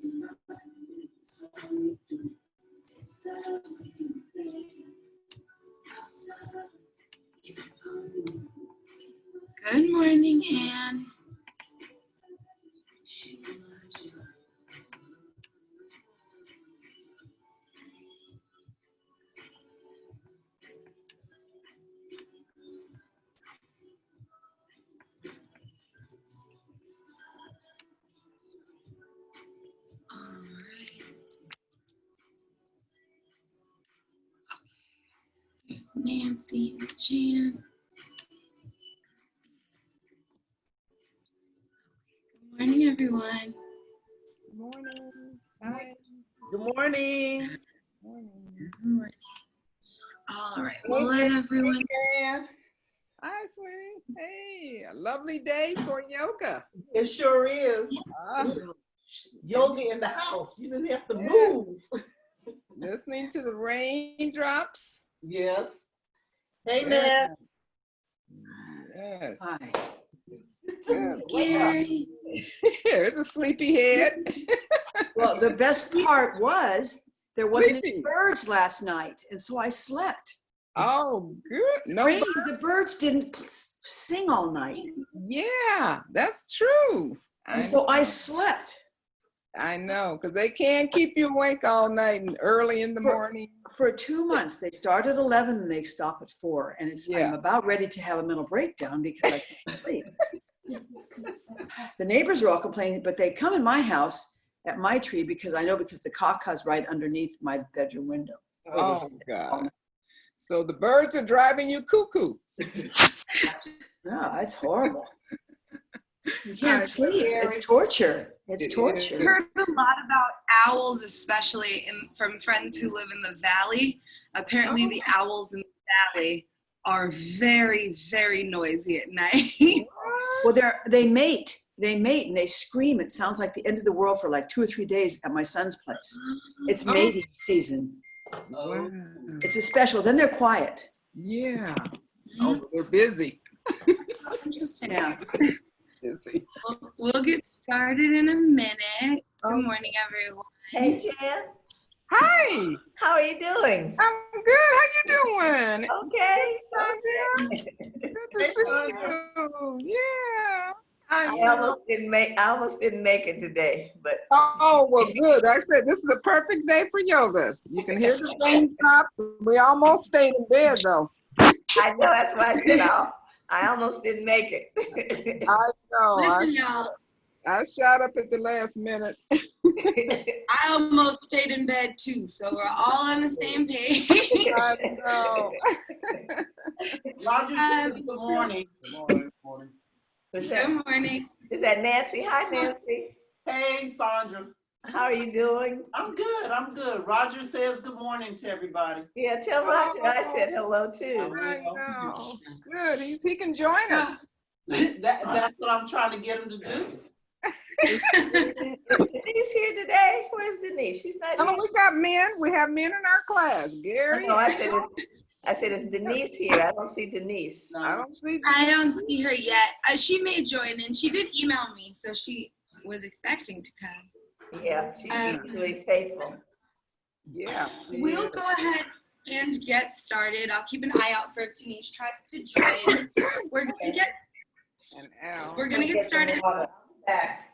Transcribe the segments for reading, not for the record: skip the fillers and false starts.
Good morning, Anne. All right. There's Nancy and Jan. Good morning, everyone. Good morning. Hi. Good morning. Good morning. All right, we'll let everyone. Hi, sweetie. Hey, a lovely day for yoga. It sure is. Yoga in the house. You didn't have to move. Listening to the raindrops. Yes. Hey, Yeah. Nat. Yes. Hi. Good. Gary. There's a sleepy head. Well, the best part was there wasn't any Sleepy. birds last night, and so I slept. Oh, good. No. Rain, the birds didn't sing all night, Yeah, that's true. and so I slept. I know, because they can't keep you awake all night and early in the morning. For 2 months. They start at 11 and they stop at 4, and I'm about ready to have a mental breakdown because I can't sleep. The neighbors are all complaining, but they come in my house at my tree because the kaka's right underneath my bedroom window. Oh, God. So the birds are driving you cuckoo. No, it's horrible. You can't sleep. It's torture. It's torture. I've heard a lot about owls, especially from friends who live in the valley. Apparently, the owls in the valley are very, very noisy at night. Well, they mate, and they scream. It sounds like the end of the world for like 2 or 3 days at my son's place. It's mating season. Wow. It's a special. Then they're quiet. Yeah. Oh, they're busy. Interesting. Yeah. Busy. We'll get started in a minute. Good morning, everyone. Hey, Jan. Hi. How are you doing? I'm good. How you doing? Okay. Good to see you. Yeah. I almost didn't make it today, but Oh, well, good. I said this is the perfect day for yoga. You can hear the raindrops. We almost stayed in bed, though. I know that's why I said I almost didn't make it. I know. Listen, y'all. I shot up at the last minute. I almost stayed in bed too, so we're all on the same page. I know. Roger said good morning. Good morning. Good morning. Is that Nancy? Hi, Nancy. Hey, Sandra. How are you doing? I'm good. Roger says good morning to everybody. Yeah, tell Roger I said hello too. I know. Good. He can join us. That's what I'm trying to get him to do. Is Denise here today? Where's Denise? She's not Oh, here. we got men. We have men in our class. Gary. No, I said is Denise here? I don't see Denise. I don't see. I don't see her yet. She may join in. She did email me, so she was expecting to come. Yeah, she's usually faithful. Yeah. We'll go ahead and get started. I'll keep an eye out for if Denise tries to join. We're gonna get started. Back.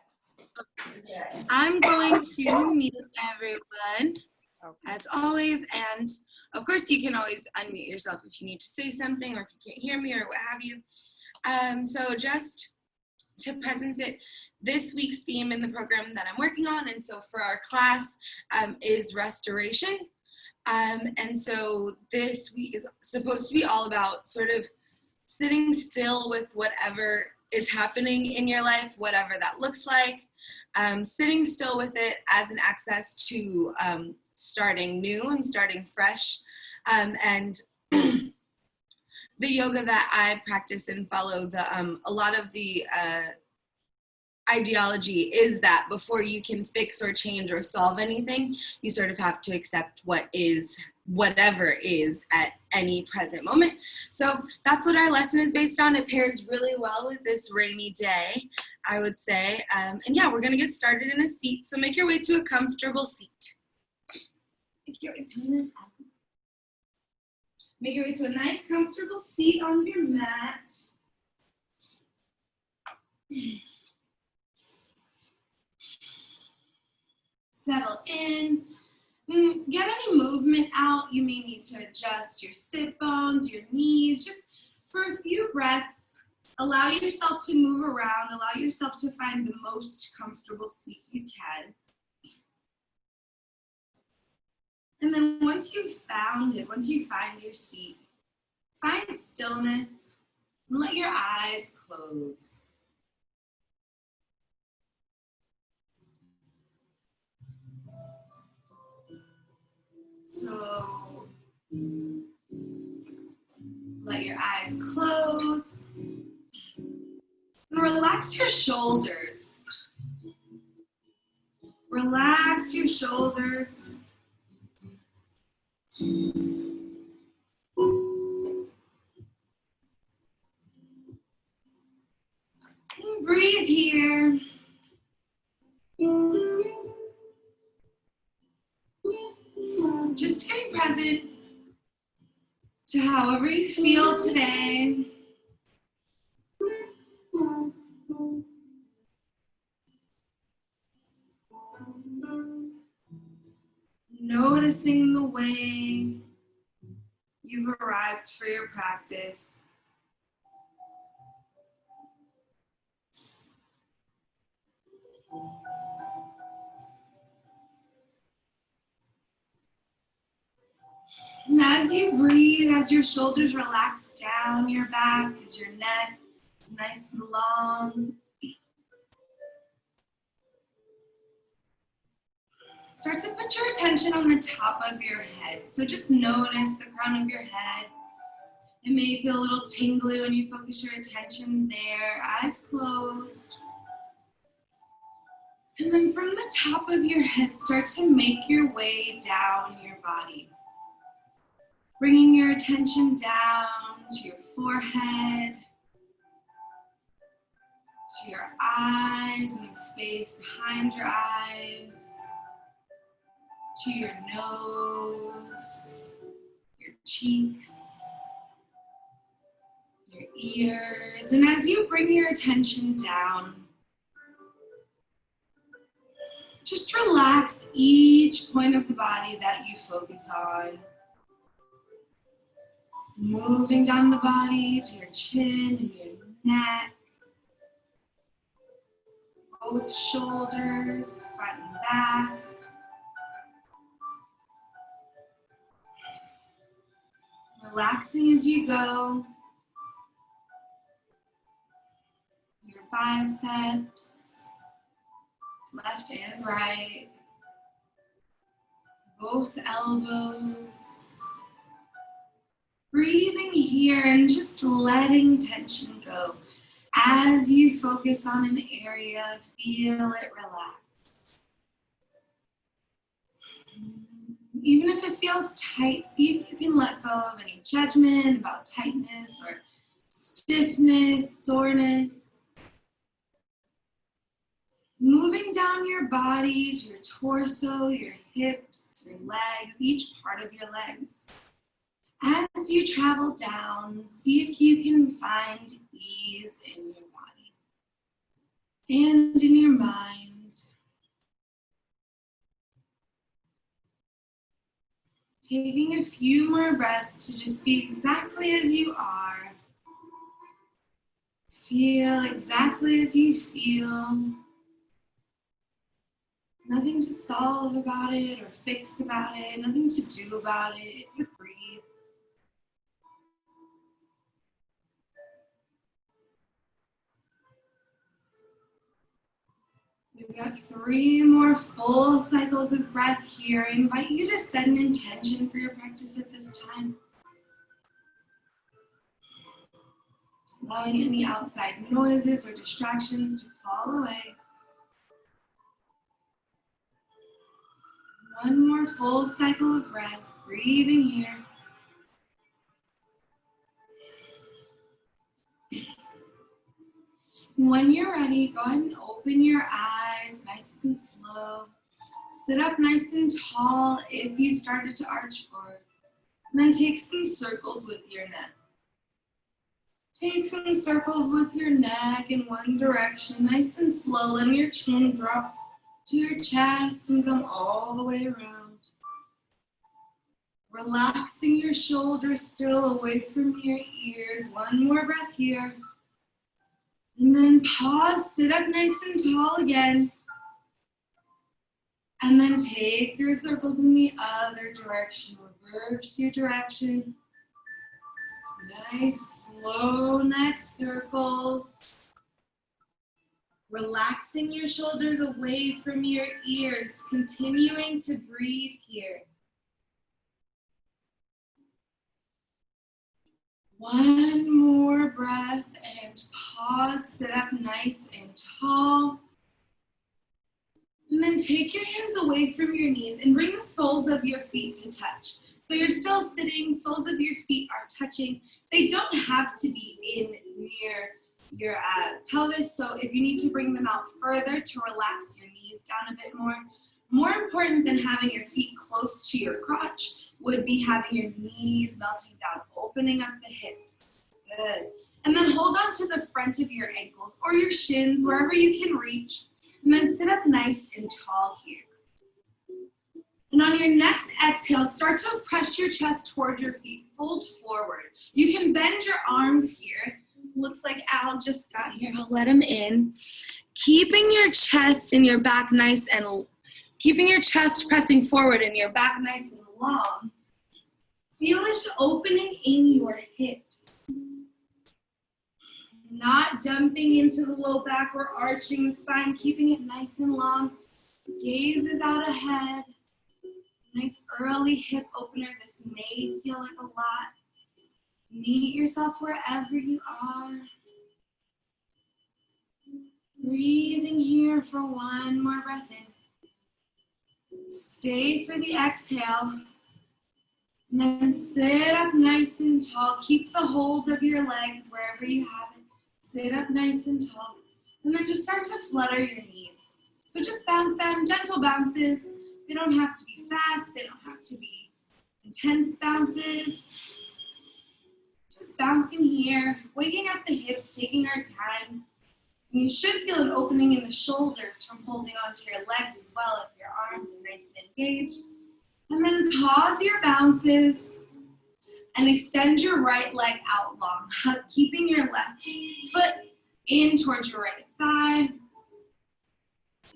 I'm going to mute everyone as always, and of course you can always unmute yourself if you need to say something or if you can't hear me or what have you. So just to present it, this week's theme in the program that I'm working on, and so for our class, is restoration. And so this week is supposed to be all about sort of sitting still with whatever is happening in your life, whatever that looks like, sitting still with it as an access to starting new and starting fresh. And the yoga that I practice and follow, a lot of the ideology is that before you can fix or change or solve anything, you sort of have to accept what is whatever is at any present moment. So that's what our lesson is based on. It pairs really well with this rainy day, I would say. And yeah, we're gonna get started in a seat. So make your way to a comfortable seat. Make your way to a nice comfortable seat on your mat. Settle in. Get any movement out. You may need to adjust your sit bones, your knees, just for a few breaths. Allow yourself to move around. Allow yourself to find the most comfortable seat you can. And then once you've found it, once you find your seat, find stillness and let your eyes close. So let your eyes close and relax your shoulders. Relax your shoulders. And breathe here. Just getting present to however you feel today. Noticing the way you've arrived for your practice. And as you breathe, as your shoulders relax down your back, as your neck is nice and long, start to put your attention on the top of your head. So just notice the crown of your head. It may feel a little tingly when you focus your attention there, eyes closed. And then from the top of your head, start to make your way down your body. Bringing your attention down to your forehead, to your eyes and the space behind your eyes, to your nose, your cheeks, your ears. And as you bring your attention down, just relax each point of the body that you focus on. Moving down the body to your chin and your neck, both shoulders, front and back. Relaxing as you go. Your biceps, left and right. Both elbows. Breathing here and just letting tension go. As you focus on an area, feel it relax. Even if it feels tight, see if you can let go of any judgment about tightness or stiffness, soreness. Moving down your body to your torso, your hips, your legs, each part of your legs. As you travel down, see if you can find ease in your body and in your mind. Taking a few more breaths to just be exactly as you are. Feel exactly as you feel. Nothing to solve about it or fix about it, nothing to do about it. You breathe. We've got 3 more full cycles of breath here. I invite you to set an intention for your practice at this time. Allowing any outside noises or distractions to fall away. 1 more full cycle of breath. breathing here. When you're ready, go ahead and open your eyes nice and slow. Sit up nice and tall if you started to arch forward. And then take some circles with your neck. Take some circles with your neck in one direction, nice and slow. Let your chin drop to your chest and come all the way around. Relaxing your shoulders still away from your ears. One more breath here. And then pause, sit up nice and tall again. And then take your circles in the other direction. Reverse your direction. Nice, slow neck circles. Relaxing your shoulders away from your ears. Continuing to breathe here. One more breath and pause, sit up nice and tall. And then take your hands away from your knees and bring the soles of your feet to touch. So you're still sitting, soles of your feet are touching. They don't have to be in near your pelvis. So if you need to bring them out further to relax your knees down a bit more important than having your feet close to your crotch would be having your knees melting down, opening up the hips. Good. And then hold on to the front of your ankles or your shins, wherever you can reach. And then sit up nice and tall here. And on your next exhale, start to press your chest toward your feet, fold forward. You can bend your arms here. Looks like Al just got here. I'll let him in. Keeping your chest and your back nice and keeping your chest pressing forward and your back nice and long. Feel this opening in your hips. Not dumping into the low back or arching the spine, keeping it nice and long. Gaze is out ahead. Nice early hip opener. This may feel like a lot. Meet yourself wherever you are. Breathing here for one more breath in. Stay for the exhale. And then sit up nice and tall. Keep the hold of your legs wherever you have it. Sit up nice and tall. And then just start to flutter your knees. So just bounce them, gentle bounces. They don't have to be fast. They don't have to be intense bounces. Just bouncing here, waking up the hips, taking our time. And you should feel an opening in the shoulders from holding onto your legs as well if your arms are nice and engaged. And then pause your bounces and extend your right leg out long, keeping your left foot in towards your right thigh.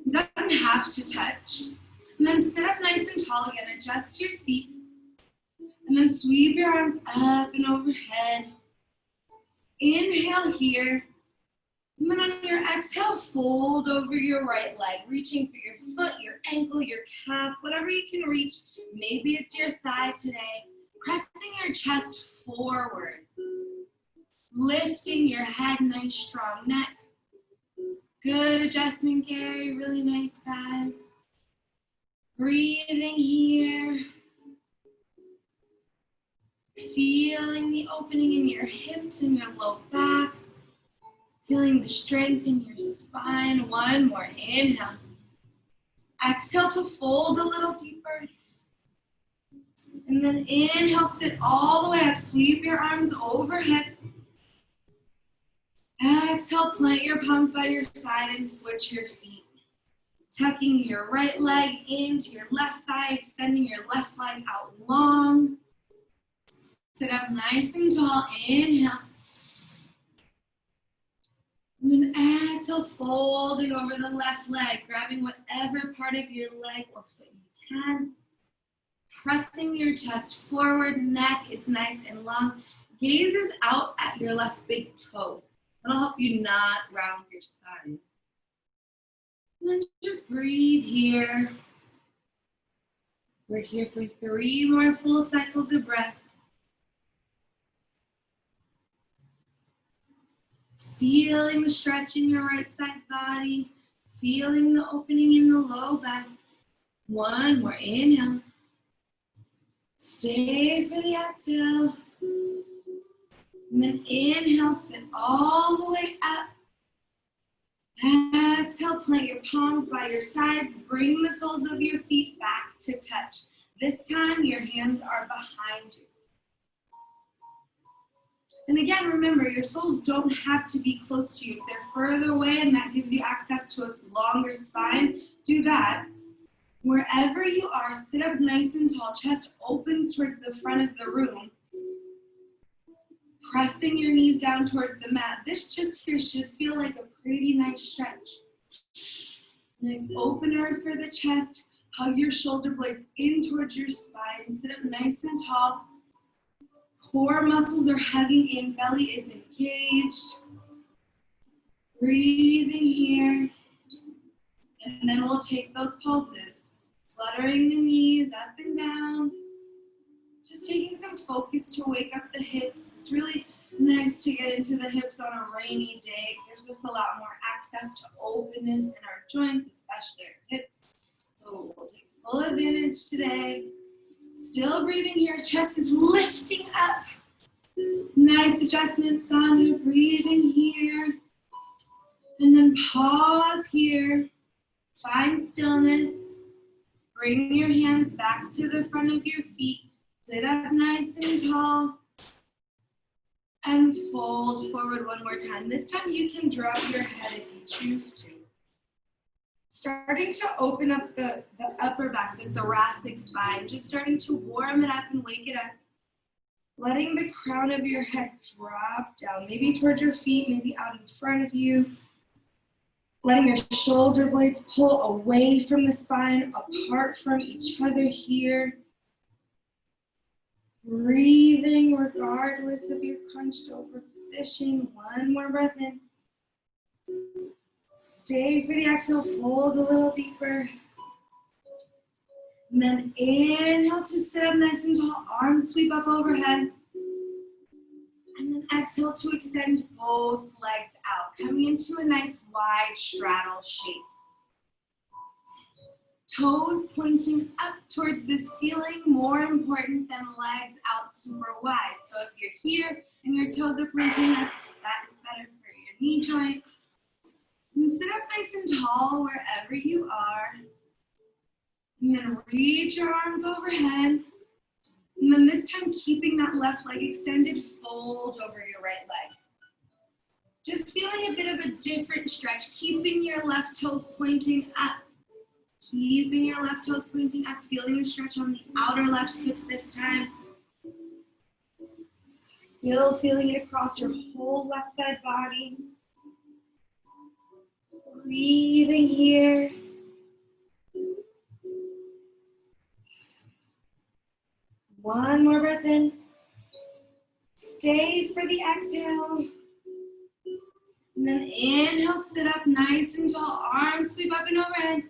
It doesn't have to touch. And then sit up nice and tall again, adjust your seat. And then sweep your arms up and overhead. Inhale here. And then on your exhale, fold over your right leg, reaching for your foot, your ankle, your calf, whatever you can reach. Maybe it's your thigh today. Pressing your chest forward. Lifting your head, nice strong neck. Good adjustment, Gary. Really nice, guys. Breathing here. Feeling the opening in your hips and your low back. Feeling the strength in your spine. One more inhale. Exhale to fold a little deeper. And then inhale, sit all the way up. Sweep your arms overhead. Exhale, plant your palms by your side and switch your feet. Tucking your right leg into your left thigh, extending your left leg out long. Sit up nice and tall. Inhale. And then exhale, folding over the left leg, grabbing whatever part of your leg or foot you can. Pressing your chest forward, neck is nice and long. Gaze is out at your left big toe. That'll help you not round your spine. And then just breathe here. We're here for 3 more full cycles of breath. Feeling the stretch in your right side body. Feeling the opening in the low back. One more inhale. Stay for the exhale. And then inhale, sit all the way up. Exhale, plant your palms by your sides. Bring the soles of your feet back to touch. This time, your hands are behind you. And again, remember, your soles don't have to be close to you. If they're further away and that gives you access to a longer spine, do that. Wherever you are, sit up nice and tall. Chest opens towards the front of the room. Pressing your knees down towards the mat. This just here should feel like a pretty nice stretch. Nice opener for the chest. Hug your shoulder blades in towards your spine. Sit up nice and tall. Core muscles are hugging in. Belly is engaged. Breathing here. And then we'll take those pulses. Fluttering the knees up and down. Just taking some focus to wake up the hips. It's really nice to get into the hips on a rainy day. It gives us a lot more access to openness in our joints, especially our hips. So we'll take full advantage today. Still breathing here. Chest is lifting up. Nice adjustment, Sandra. Breathing here. And then pause here. Find stillness. Bring your hands back to the front of your feet. Sit up nice and tall. And fold forward one more time. This time you can drop your head if you choose to. Starting to open up the upper back, the thoracic spine. Just starting to warm it up and wake it up. Letting the crown of your head drop down. Maybe towards your feet, maybe out in front of you. Letting your shoulder blades pull away from the spine, apart from each other here. Breathing regardless of your crunched over position. One more breath in. Stay for the exhale, fold a little deeper. And then inhale to sit up nice and tall, arms sweep up overhead. And then exhale to extend both legs out, coming into a nice wide straddle shape. Toes pointing up towards the ceiling, more important than legs out super wide. So if you're here and your toes are pointing up, that is better for your knee joints. And sit up nice and tall wherever you are. And then reach your arms overhead. And then this time, keeping that left leg extended, fold over your right leg. Just feeling a bit of a different stretch, keeping your left toes pointing up. Keeping your left toes pointing up, feeling the stretch on the outer left hip this time. Still feeling it across your whole left side body. Breathing here. One more breath in. Stay for the exhale. And then inhale, sit up nice and tall. Arms sweep up and overhead.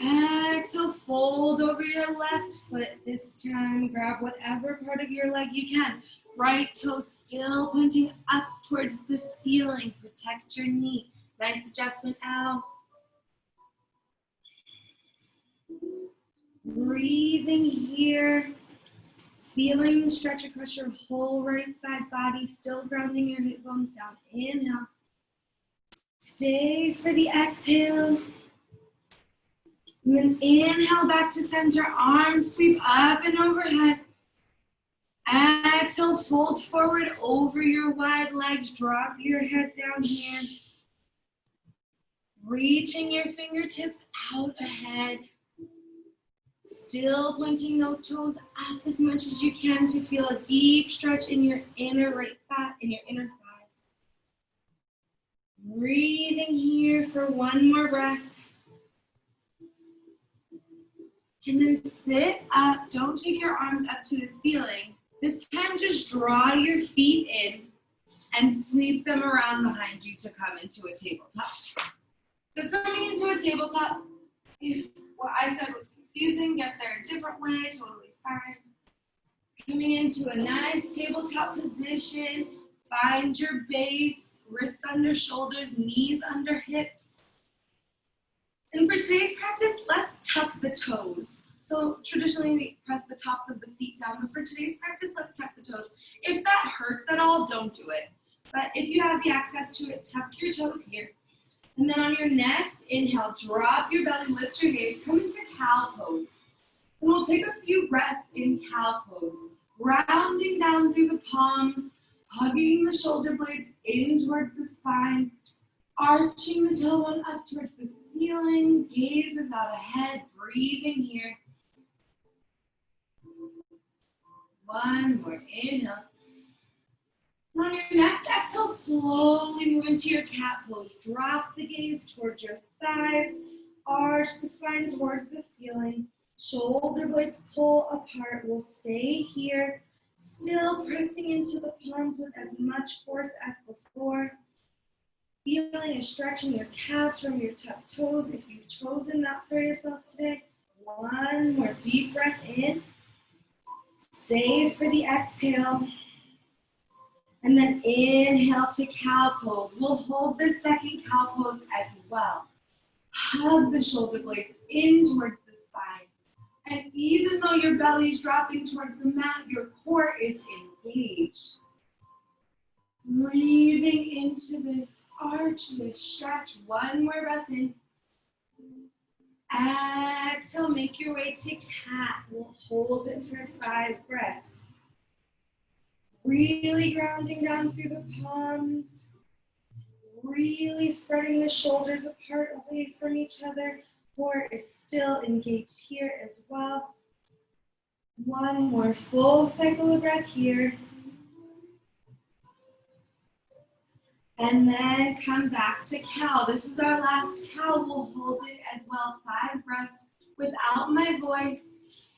Exhale, fold over your left foot this time. Grab whatever part of your leg you can. Right toe still pointing up towards the ceiling. Protect your knee. Nice adjustment out. Breathing here. Feeling the stretch across your whole right side body. Still grounding your hip bones down. Inhale. Stay for the exhale. And then inhale back to center, arms sweep up and overhead. Exhale, fold forward over your wide legs, drop your head down here. Reaching your fingertips out ahead. Still pointing those toes up as much as you can to feel a deep stretch in your inner right thigh, in your inner thighs. Breathing here for one more breath. And then sit up. Don't take your arms up to the ceiling. This time, just draw your feet in and sweep them around behind you to come into a tabletop. So coming into a tabletop, if what I said was confusing, get there a different way, totally fine. Coming into a nice tabletop position. Find your base, wrists under shoulders, knees under hips. And for today's practice, let's tuck the toes. So traditionally we press the tops of the feet down, but for today's practice, let's tuck the toes. If that hurts at all, don't do it. But if you have the access to it, tuck your toes here. And then on your next inhale, drop your belly, lift your gaze, come into cow pose. And we'll take a few breaths in cow pose, rounding down through the palms, hugging the shoulder blades in towards the spine, arching the tailbone up towards the ceiling, gazes out ahead, breathing here. One more inhale. On your next exhale, slowly move into your cat pose. Drop the gaze towards your thighs, arch the spine towards the ceiling. Shoulder blades pull apart. We'll stay here, still pressing into the palms with as much force as before. Feeling and stretching your calves from your tucked toes if you've chosen that for yourself today. One more deep breath in. Stay for the exhale. And then inhale to cow pose. We'll hold this second cow pose as well. Hug the shoulder blades in towards the spine. And even though your belly is dropping towards the mat, your core is engaged. Breathing into this arch, this stretch. One more breath in. Exhale, make your way to cat. We'll hold it for 5 breaths. Really grounding down through the palms. Really spreading the shoulders apart away from each other. Core is still engaged here as well. One more full cycle of breath here. And then come back to cow. This is our last cow. We'll hold it as well. 5 breaths without my voice.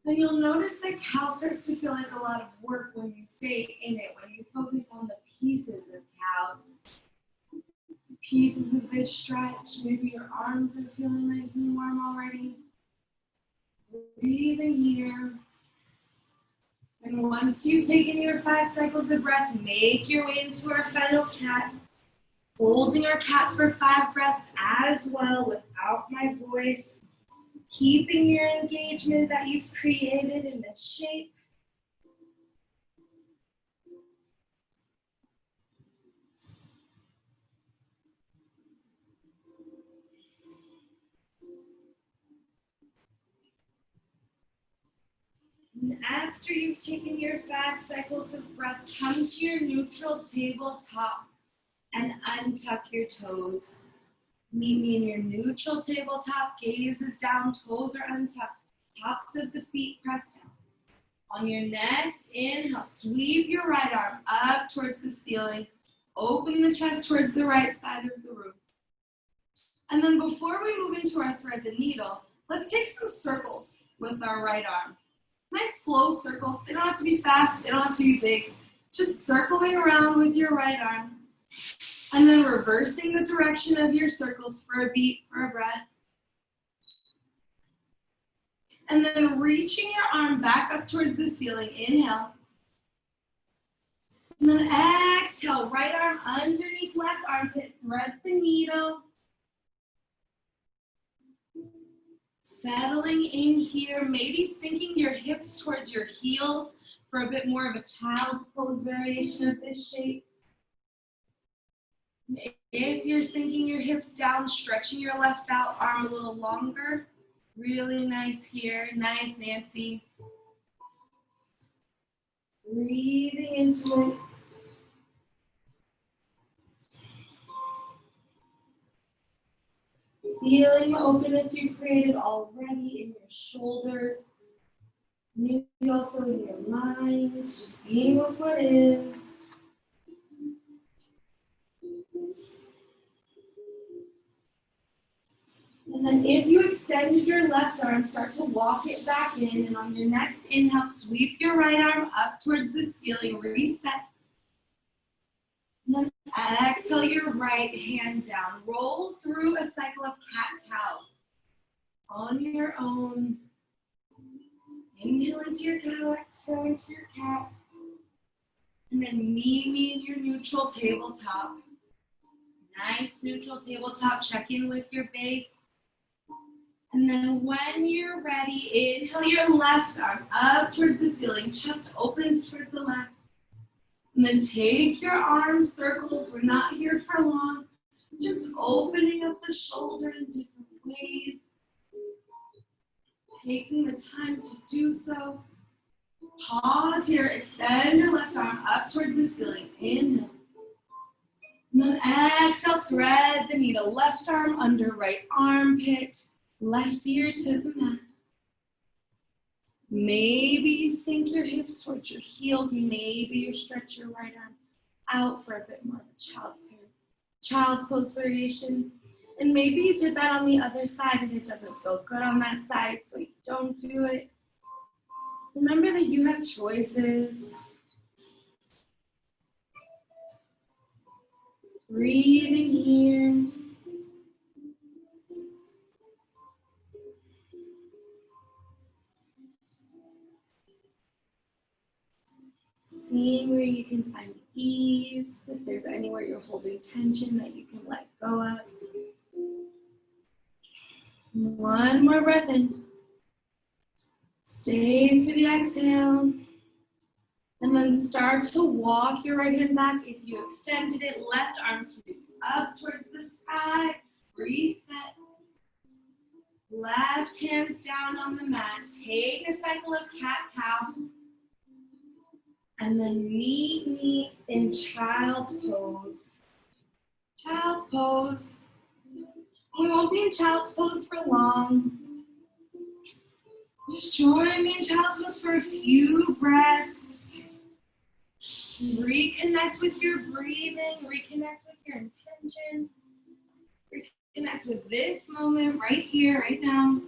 And you'll notice that cow starts to feel like a lot of work when you stay in it, when you focus on the pieces of cow. Pieces of this stretch. Maybe your arms are feeling nice and warm already. Breathing here. And once you've taken your 5 cycles of breath, make your way into our final cat. Holding our cat for 5 breaths as well without my voice. Keeping your engagement that you've created in this shape. And after you've taken your 5 cycles of breath, come to your neutral tabletop and untuck your toes. Meet me in your neutral tabletop, gaze is down, toes are untucked, tops of the feet pressed down. On your next inhale, sweep your right arm up towards the ceiling, open the chest towards the right side of the room. And then before we move into our thread the needle, let's take some circles with our right arm. Nice slow circles, they don't have to be fast, they don't have to be big. Just circling around with your right arm. And then reversing the direction of your circles for a beat, for a breath. And then reaching your arm back up towards the ceiling, inhale. And then exhale, right arm underneath left armpit, thread the needle. Settling in here, maybe sinking your hips towards your heels for a bit more of a child's pose variation of this shape. If you're sinking your hips down, stretching your left out arm a little longer. Really nice here. Nice, Nancy. Breathing into it. Feeling the openness you've created already in your shoulders. Maybe also in your mind, just being with what is. And then if you extend your left arm, start to walk it back in. And on your next inhale, sweep your right arm up towards the ceiling, reset. And then exhale your right hand down. Roll through a cycle of cat-cow. On your own. Inhale into your cow, exhale into your cat. And then meet me in your neutral tabletop. Nice neutral tabletop. Check in with your base. And then when you're ready, inhale your left arm up towards the ceiling, chest opens towards the left. And then take your arms circles. We're not here for long. Just opening up the shoulder in different ways. Taking the time to do so. Pause here. Extend your left arm up towards the ceiling. Inhale. And then exhale, thread the needle. Left arm under right armpit. Left ear to the mat. Maybe you sink your hips towards your heels. Maybe you stretch your right arm out for a bit more of a child's pose variation. And maybe you did that on the other side and it doesn't feel good on that side, so you don't do it. Remember that you have choices. Breathing here. Seeing where you can find ease, if there's anywhere you're holding tension that you can let go of. One more breath in. Stay for the exhale. And then start to walk your right hand back. If you extended it, left arm sweeps up towards the sky. Reset. Left hands down on the mat. Take a cycle of cat-cow. And then meet in child's pose. Child's pose. We won't be in child's pose for long. Just join me in child's pose for a few breaths. Reconnect with your breathing. Reconnect with your intention. Reconnect with this moment right here, right now.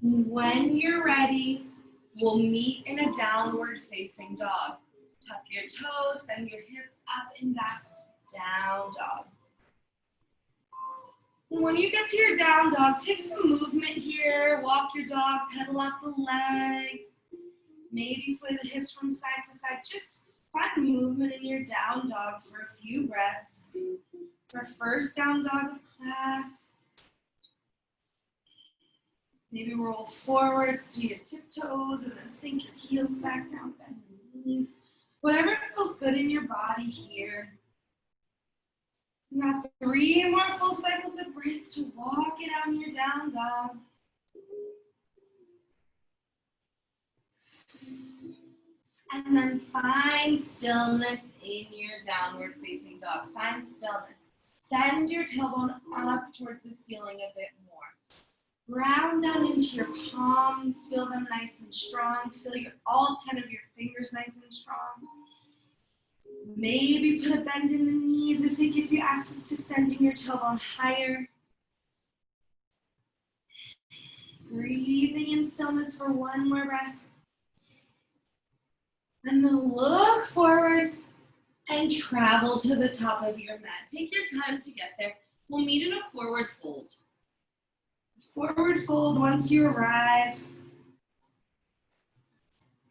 When you're ready, we'll meet in a downward facing dog. Tuck your toes, send your hips up and back, down dog. And when you get to your down dog, take some movement here, walk your dog, pedal out the legs, maybe sway the hips from side to side. Just find movement in your down dog for a few breaths. It's our first down dog of class. Maybe roll forward to your tiptoes and then sink your heels back down, bend your knees. Whatever feels good in your body here. You got 3 more full cycles of breath to walk it out in your down dog. And then find stillness in your downward facing dog. Find stillness. Send your tailbone up towards the ceiling a bit more. Ground down into your palms, feel them nice and strong. Feel all 10 of your fingers nice and strong. Maybe put a bend in the knees if it gives you access to sending your tailbone higher. Breathing in stillness for 1 more breath. And then look forward and travel to the top of your mat. Take your time to get there. We'll meet in a forward fold. Forward fold once you arrive.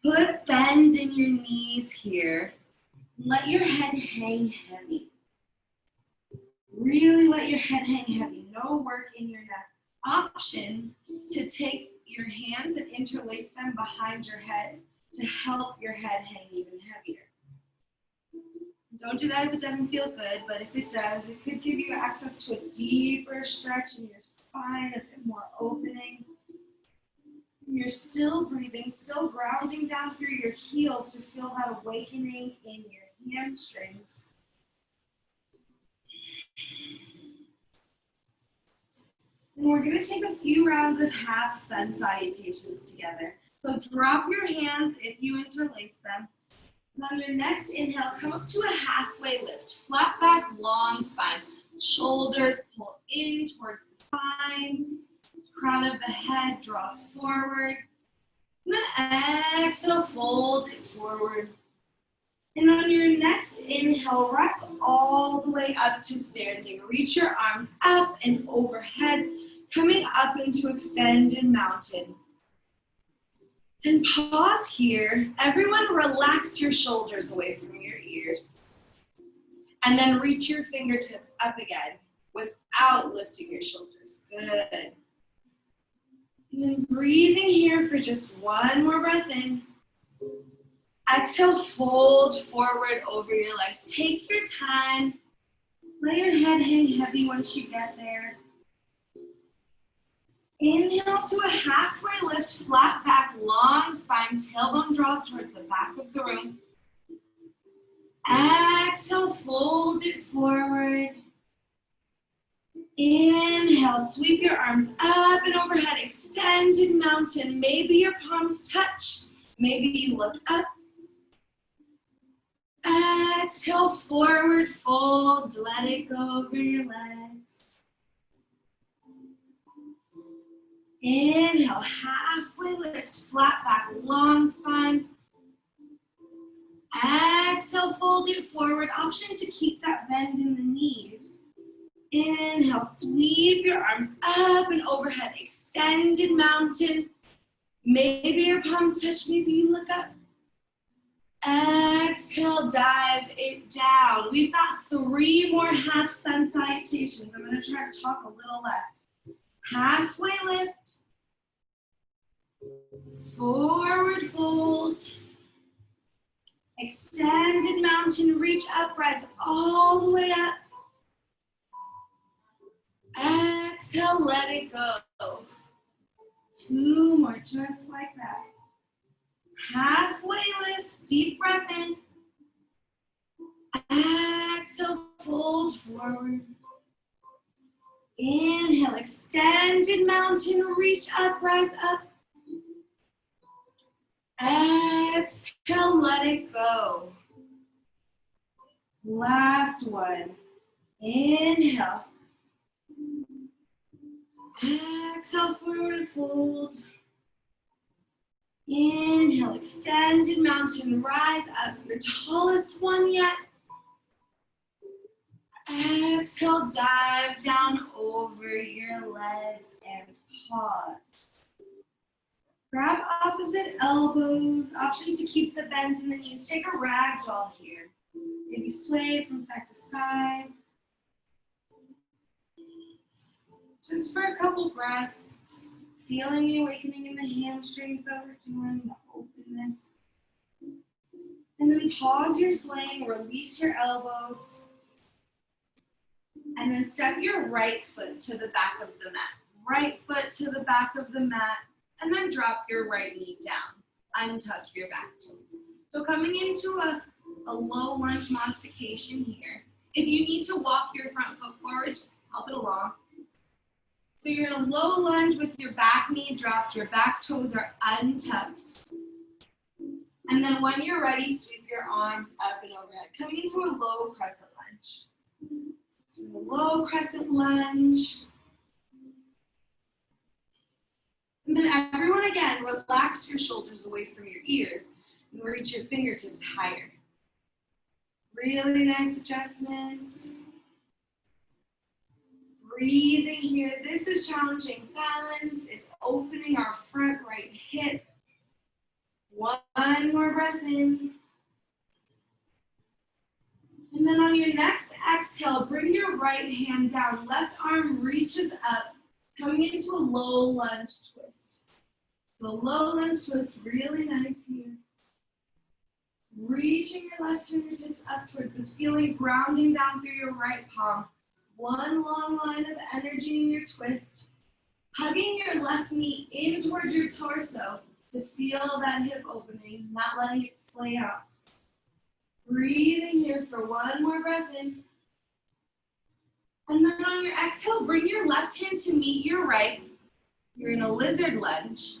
Put bends in your knees here. Let your head hang heavy. Really let your head hang heavy. No work in your neck. Option to take your hands and interlace them behind your head to help your head hang even heavier. Don't do that if it doesn't feel good, but if it does, it could give you access to a deeper stretch in your spine, a bit more opening. You're still breathing, still grounding down through your heels to feel that awakening in your hamstrings. And we're going to take a few rounds of half sun salutations together. So drop your hands if you interlace them. And on your next inhale, come up to a halfway lift. Flat back, long spine. Shoulders pull in towards the spine. Crown of the head draws forward. And then exhale, fold it forward. And on your next inhale, rise all the way up to standing. Reach your arms up and overhead, coming up into extended mountain. And pause here. Everyone relax your shoulders away from your ears. And then reach your fingertips up again without lifting your shoulders. Good. And then breathing here for just one more breath in. Exhale, fold forward over your legs. Take your time. Let your head hang heavy once you get there. Inhale to a halfway lift, flat back, long spine, tailbone draws towards the back of the room. Exhale, fold it forward. Inhale, sweep your arms up and overhead, extended mountain. Maybe your palms touch, maybe you look up. Exhale, forward fold, let it go over your legs. Inhale, halfway lift, flat back, long spine. Exhale, fold it forward. Option to keep that bend in the knees. Inhale, sweep your arms up and overhead, extended mountain. Maybe your palms touch, maybe you look up. Exhale, dive it down. We've got 3 more half sun salutations. I'm going to try to talk a little less. Halfway lift, forward fold, extended mountain, reach up, rise all the way up. Exhale, let it go. 2 more, just like that. Halfway lift, deep breath in. Exhale, fold forward. Inhale, extended mountain, reach up, rise up. Exhale, let it go. Last one. Inhale. Exhale, forward fold. Inhale, extended mountain, rise up, your tallest one yet. Exhale, dive down over your legs and pause. Grab opposite elbows, option to keep the bend in the knees. Take a ragdoll here. Maybe sway from side to side. Just for a couple breaths. Feeling the awakening in the hamstrings that we're doing, the openness. And then pause your swaying, release your elbows. And then step your right foot to the back of the mat. Right foot to the back of the mat. And then drop your right knee down. Untuck your back toe. So coming into a low lunge modification here. If you need to walk your front foot forward, just help it along. So you're in a low lunge with your back knee dropped, your back toes are untucked. And then when you're ready, sweep your arms up and overhead. Coming into a low crescent lunge. A low crescent lunge. And then everyone again, relax your shoulders away from your ears and reach your fingertips higher. Really nice adjustments. Breathing here. This is challenging balance. It's opening our front right hip. One more breath in. And then on your next exhale, bring your right hand down. Left arm reaches up, coming into a low lunge twist. So low lunge twist, really nice here. Reaching your left fingertips up towards the ceiling, grounding down through your right palm. One long line of energy in your twist. Hugging your left knee in towards your torso to feel that hip opening, not letting it splay out. Breathing here for one more breath in. And then on your exhale, bring your left hand to meet your right. You're in a lizard lunge.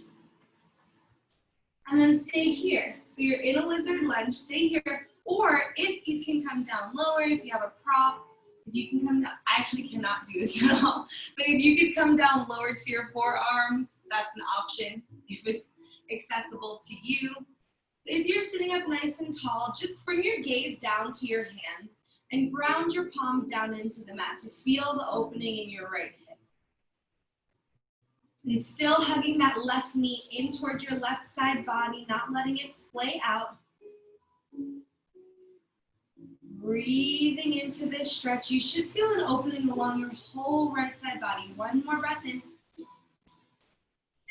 And then stay here. So you're in a lizard lunge, stay here. Or if you can come down lower, if you have a prop, if you can come down, I actually cannot do this at all. But if you could come down lower to your forearms, that's an option if it's accessible to you. If you're sitting up nice and tall, just bring your gaze down to your hands and ground your palms down into the mat to feel the opening in your right hip. And still hugging that left knee in towards your left side body, not letting it splay out. Breathing into this stretch, you should feel an opening along your whole right side body. One more breath in.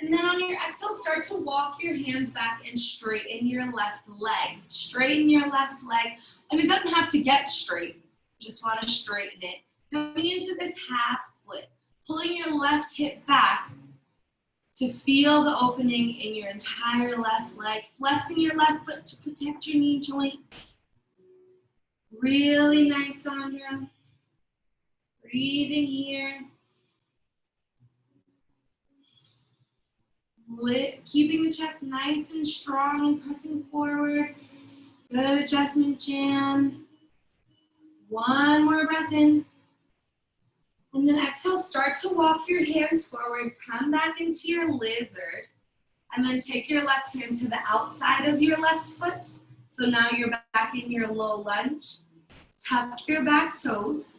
And then on your exhale, start to walk your hands back and straighten your left leg. Straighten your left leg. And it doesn't have to get straight. Just want to straighten it. Coming into this half split. Pulling your left hip back to feel the opening in your entire left leg. Flexing your left foot to protect your knee joint. Really nice, Sandra. Breathing here. Keeping the chest nice and strong and pressing forward. Good adjustment, Jan. One more breath in. And then exhale, start to walk your hands forward. Come back into your lizard. And then take your left hand to the outside of your left foot. So now you're back in your low lunge. Tuck your back toes.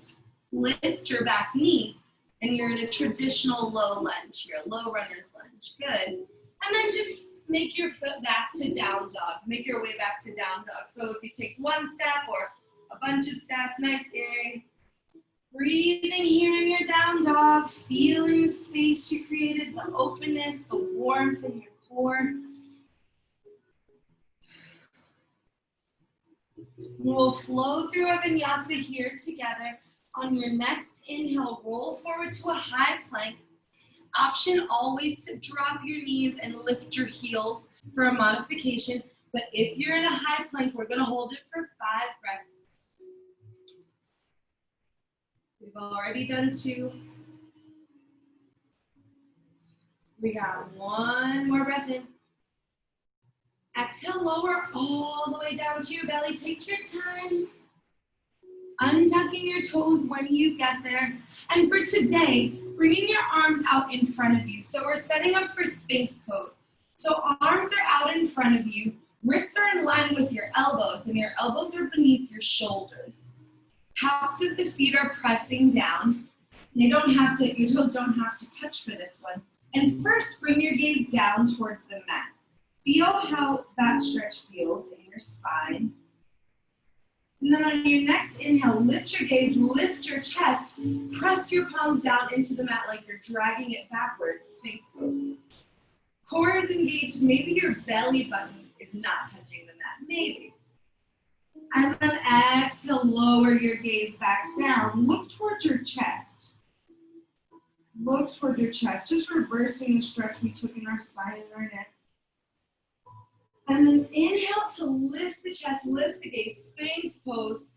Lift your back knee. And you're in a traditional low lunge. You're a low runner's lunge. Good. And then just make your foot back to down dog. Make your way back to down dog. So if it takes one step or a bunch of steps, nice, Gary. Breathing here in your down dog. Feeling the space you created, the openness, the warmth in your core. We'll flow through a vinyasa here together. On your next inhale, roll forward to a high plank. Option always to drop your knees and lift your heels for a modification. But if you're in a high plank, we're going to hold it for 5 breaths. We've already done 2. We got 1 more breath in. Exhale, lower all the way down to your belly. Take your time. Untucking your toes when you get there. And for today, bringing your arms out in front of you. So we're setting up for Sphinx pose. So arms are out in front of you. Wrists are in line with your elbows, and your elbows are beneath your shoulders. Tops of the feet are pressing down. You don't have to touch for this one. And first, bring your gaze down towards the mat. Feel how that stretch feels in your spine. And then on your next inhale, lift your gaze, lift your chest, press your palms down into the mat like you're dragging it backwards, Sphinx pose. Core is engaged, maybe your belly button is not touching the mat, maybe. And then exhale, lower your gaze back down. Look towards your chest. Look toward your chest, just reversing the stretch we took in our spine and our neck. And then inhale to lift the chest, lift the gaze, Sphinx pose.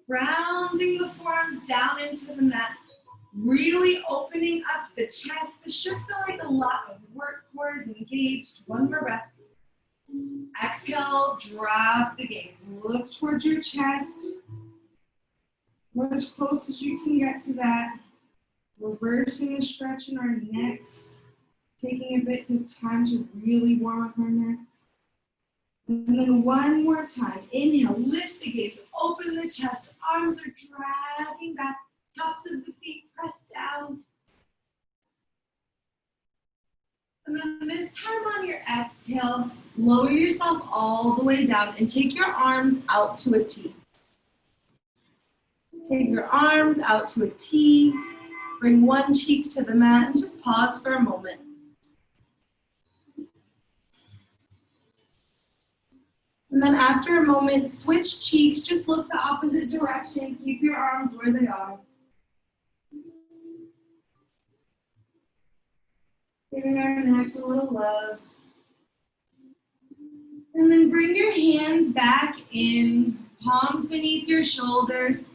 Rounding the forearms down into the mat. Really opening up the chest. This should feel like a lot of work. Core is engaged. 1 more breath. Exhale, drop the gaze. Look towards your chest. We're as close as you can get to that. Reversing the stretch in our necks. Taking a bit of time to really warm up our necks. And then 1 more time. Inhale, lift the gaze, open the chest. Arms are dragging back. Tops of the feet press down. And then this time on your exhale, lower yourself all the way down and take your arms out to a T. Take your arms out to a T. Bring one cheek to the mat and just pause for a moment. And then after a moment, switch cheeks, just look the opposite direction. Keep your arms where they are. Giving our necks a little love. And then bring your hands back in, palms beneath your shoulders.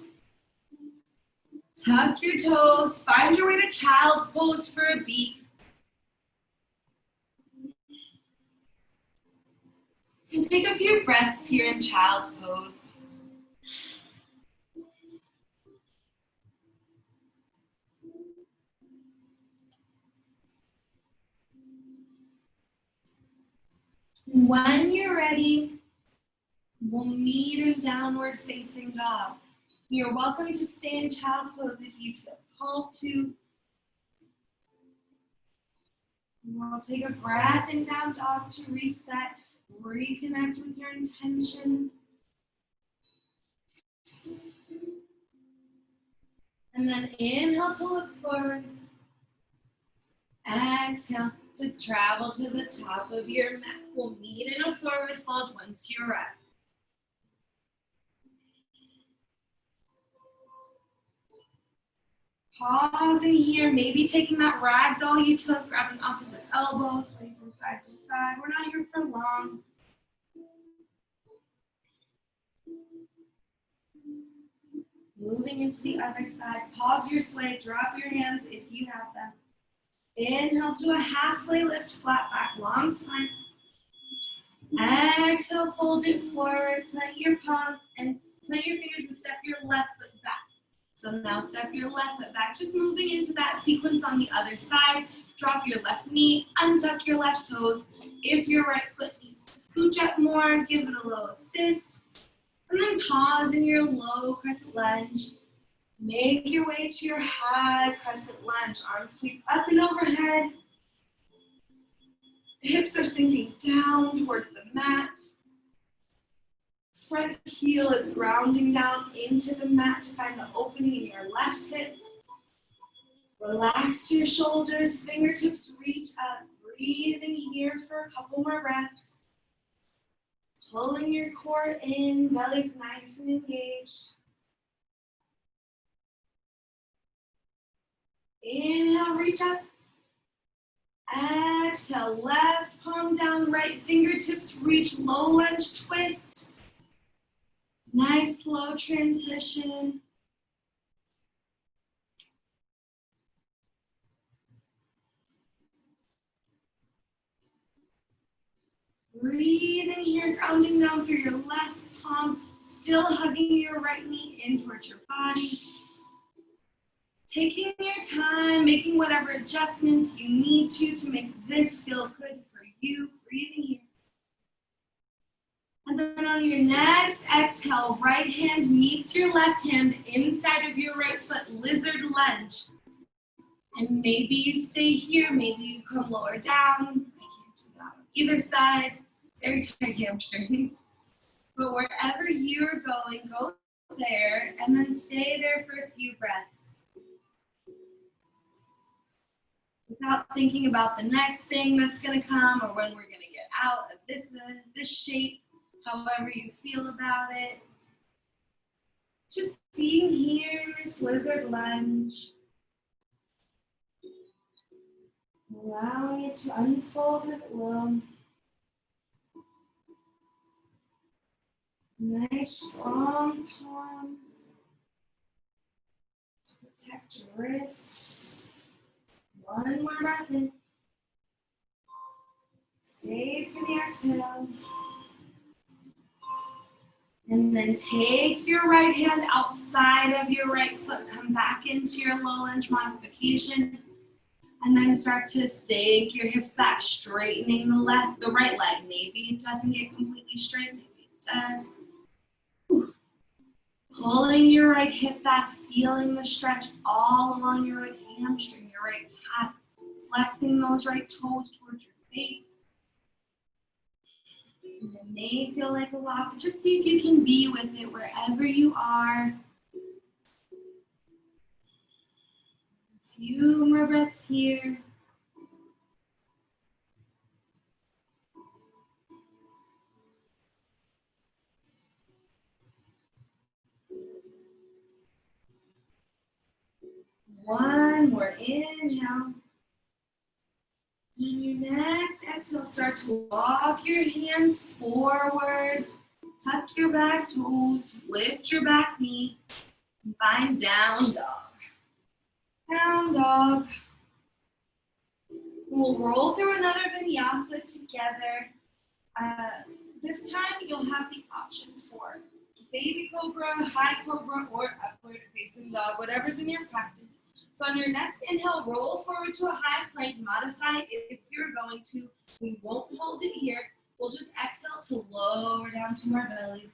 Tuck your toes, find your way to child's pose for a beat. And take a few breaths here in child's pose. When you're ready, we'll meet in downward facing dog. You're welcome to stay in child's pose if you feel called to. We'll take a breath in down dog to reset, reconnect with your intention. And then inhale to look forward. Exhale to travel to the top of your mat. We'll meet in a forward fold once you're ready. Pausing here, maybe taking that ragdoll you took, grabbing opposite elbows, swing from side to side. We're not here for long. Moving into the other side. Pause your sway, drop your hands if you have them. Inhale to a halfway lift, flat back, long spine. Exhale, fold it forward, plant your palms and plant your fingers and step your left foot back. So now step your left foot back, just moving into that sequence on the other side. Drop your left knee, untuck your left toes. If your right foot needs to scooch up more, give it a little assist. And then pause in your low crescent lunge. Make your way to your high crescent lunge. Arms sweep up and overhead. The hips are sinking down towards the mat. Front heel is grounding down into the mat to find the opening in your left hip. Relax your shoulders, fingertips reach up. Breathing here for a couple more breaths. Pulling your core in, belly's nice and engaged. Inhale, reach up. Exhale, left palm down, right fingertips reach, low lunge twist. Nice slow transition. Breathing here, grounding down through your left palm, still hugging your right knee in towards your body. Taking your time, making whatever adjustments you need to make this feel good for you. Breathing here. And then on your next exhale, right hand meets your left hand inside of your right foot, lizard lunge. And maybe you stay here, maybe you come lower down. I can't do that on either side. Very tight hamstrings. But wherever you're going, go there and then stay there for a few breaths. Without thinking about the next thing that's gonna come or when we're gonna get out of this shape, however you feel about it. Just being here in this lizard lunge. Allowing it to unfold as it will. Nice strong palms to protect your wrists. One more breath in. Stay for the exhale. And then take your right hand outside of your right foot. Come back into your low lunge modification. And then start to sink your hips back, straightening the right leg. Maybe it doesn't get completely straight, maybe it does. Pulling your right hip back, feeling the stretch all along your right hamstring, your right calf, flexing those right toes towards your face. And it may feel like a lot, but just see if you can be with it wherever you are. A few more breaths here. One more inhale. And your next exhale, start to walk your hands forward. Tuck your back toes, lift your back knee, and find down dog. Down dog. We'll roll through another vinyasa together. This time you'll have the option for baby cobra, high cobra, or upward facing dog, whatever's in your practice. So on your next inhale, roll forward to a high plank, modify if you're going to. We won't hold it here. We'll just exhale to lower down to our bellies.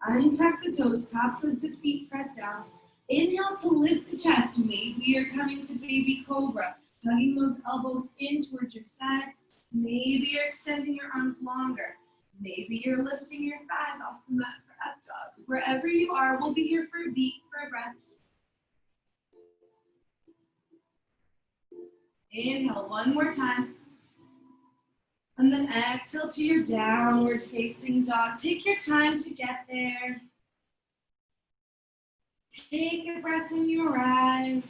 Untuck the toes, tops of the feet press down. Inhale to lift the chest. Maybe you're coming to baby cobra, hugging those elbows in towards your side. Maybe you're extending your arms longer. Maybe you're lifting your thighs off the mat for up dog. Wherever you are, we'll be here for a beat, for a breath. Inhale one more time. And then exhale to your downward facing dog. Take your time to get there. Take a breath when you arrive.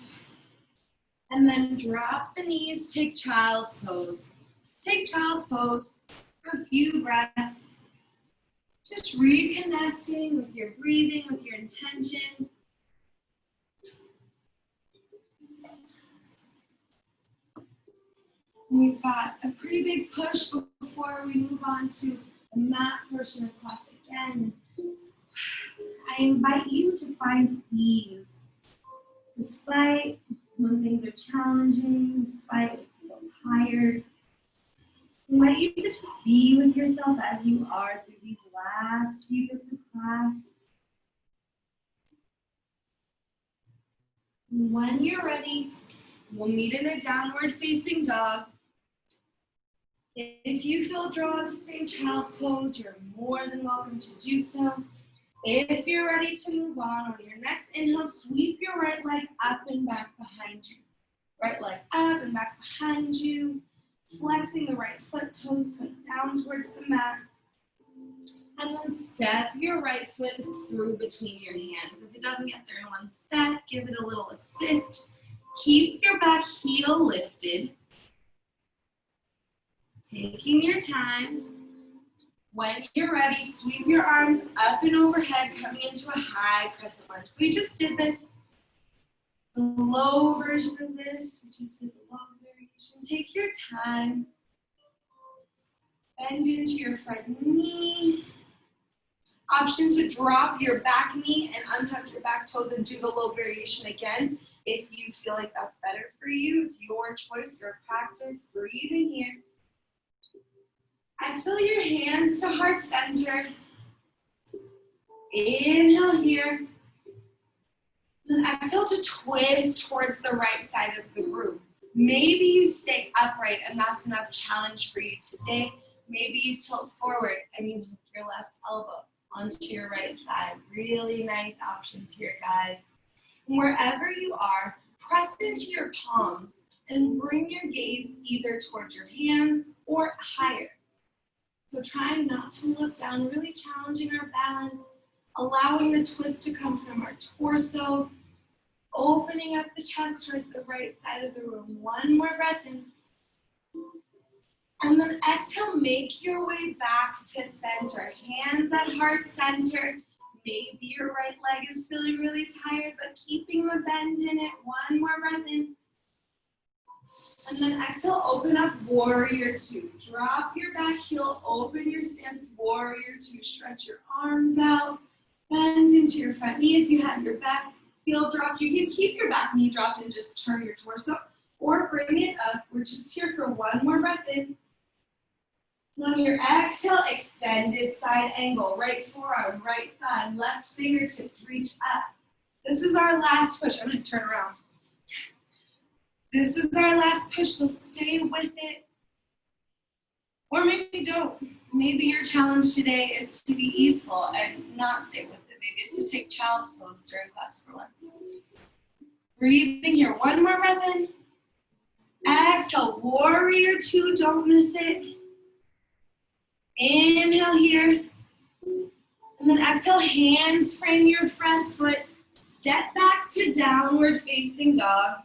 And then drop the knees, take child's pose. Take child's pose for a few breaths. Just reconnecting with your breathing, with your intention. We've got a pretty big push before we move on to the mat portion of class again. I invite you to find ease. Despite when things are challenging, despite when you feel tired, I invite you to just be with yourself as you are through these last few bits of class. When you're ready, we'll meet in a downward facing dog. If you feel drawn to stay in child's pose, you're more than welcome to do so. If you're ready to move on your next inhale, sweep your right leg up and back behind you. Right leg up and back behind you. Flexing the right foot, toes put down towards the mat. And then step your right foot through between your hands. If it doesn't get there in one step, give it a little assist. Keep your back heel lifted. Taking your time. When you're ready, sweep your arms up and overhead, coming into a high crescent lunge. So we just did this. The low version of this, we just did the low variation. Take your time. Bend into your front knee. Option to drop your back knee and untuck your back toes and do the low variation again. If you feel like that's better for you, it's your choice, your practice. Breathe in here. Exhale your hands to heart center. Inhale here. Then exhale to twist towards the right side of the room. Maybe you stay upright and that's enough challenge for you today. Maybe you tilt forward and you hook your left elbow onto your right thigh. Really nice options here, guys. And wherever you are, press into your palms and bring your gaze either towards your hands or higher. So trying not to look down, really challenging our balance, allowing the twist to come from our torso, opening up the chest towards the right side of the room. One more breath in. And then exhale, make your way back to center. Hands at heart center. Maybe your right leg is feeling really tired, but keeping the bend in it. One more breath in. And then exhale, open up, warrior two. Drop your back heel, open your stance, warrior two. Stretch your arms out, bend into your front knee. If you had your back heel dropped, you can keep your back knee dropped and just turn your torso, or bring it up. We're just here for one more breath in. And on your exhale, extended side angle, right forearm, right thigh, left fingertips reach up. This is our last push. I'm gonna turn around. This is our last push, so stay with it. Or maybe don't. Maybe your challenge today is to be easeful and not stay with it. Maybe it's to take child's pose during class for once. Breathing here, one more breath in. Exhale, warrior two, don't miss it. Inhale here. And then exhale, hands frame your front foot. Step back to downward facing dog.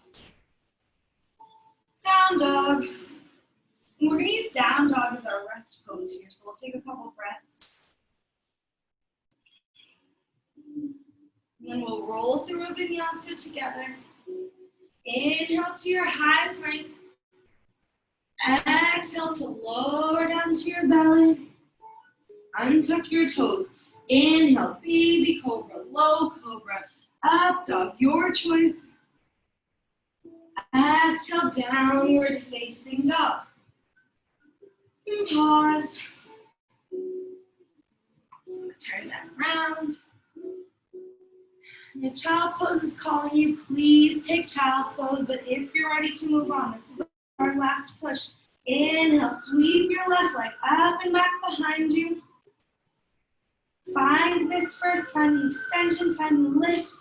Down dog. And we're gonna use down dog as our rest pose here, so we'll take a couple breaths. And then we'll roll through a vinyasa together. Inhale to your high plank. Exhale to lower down to your belly. Untuck your toes. Inhale, baby cobra, low cobra, up dog, your choice. Exhale, downward facing dog. And pause. Turn that around. And if child's pose is calling you, please take child's pose. But if you're ready to move on, this is our last push. Inhale, sweep your left leg up and back behind you. Find this first, find the extension, find the lift.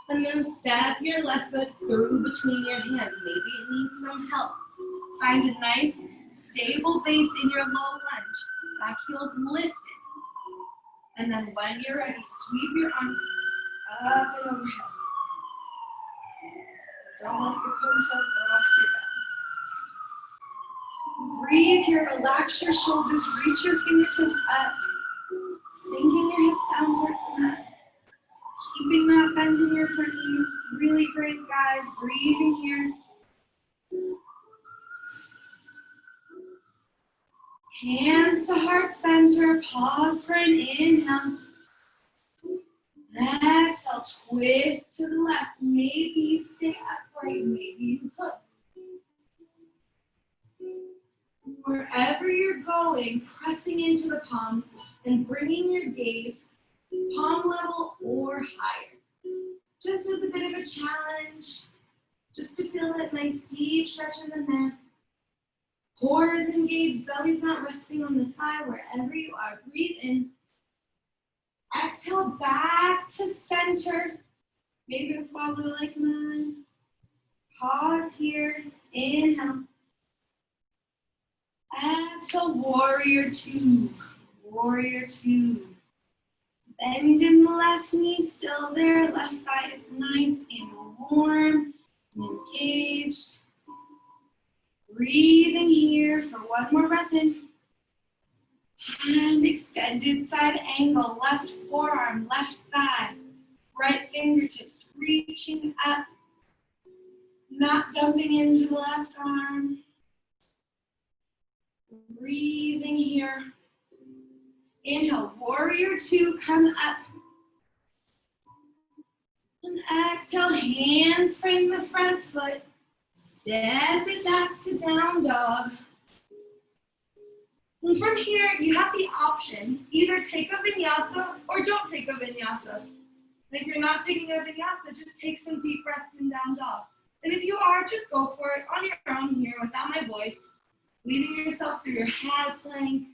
And then step your left foot through between your hands. Maybe it needs some help. Find a nice, stable base in your low lunge. Back heel's lifted. And then when you're ready, sweep your arms up and overhead. Don't let your poncho block your balance. Breathe here, relax your shoulders, reach your fingertips up. Sinking your hips down towards the mat. Keeping that bend in your front knee. Really great, guys. Breathing here. Hands to heart center. Pause for an inhale. Exhale, twist to the left. Maybe you stay upright, maybe you hook. Wherever you're going, pressing into the palms and bringing your gaze palm level or higher. Just as a bit of a challenge, just to feel that nice deep stretch in the neck. Core is engaged, belly's not resting on the thigh. Wherever you are, breathe in. Exhale back to center. Maybe it's wobbly like mine. Pause here. Inhale. Exhale, warrior two. Warrior two. Bend in the left knee, still there. Left thigh is nice and warm and engaged. Breathing here for one more breath in. And extended side angle, left forearm, left thigh, right fingertips reaching up, not dumping into the left arm. Breathing here. Inhale, warrior two, come up. And exhale, hands frame the front foot. Step it back to down dog. And from here, you have the option, either take a vinyasa or don't take a vinyasa. And if you're not taking a vinyasa, just take some deep breaths in down dog. And if you are, just go for it on your own here without my voice. Leading yourself through your head plank,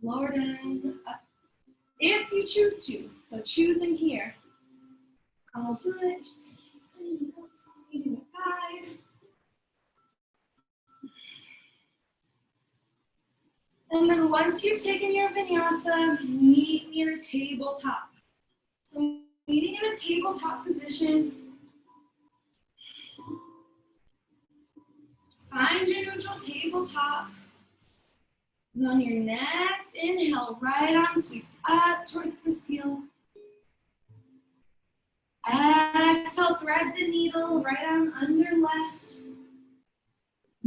lower down, up. If you choose to, so choosing here. I'll do it, just needing a guide. And then once you've taken your vinyasa, meet me in a tabletop. So meeting in a tabletop position. Find your neutral tabletop. And on your next inhale, right arm sweeps up towards the ceiling. Exhale, thread the needle, right arm under left.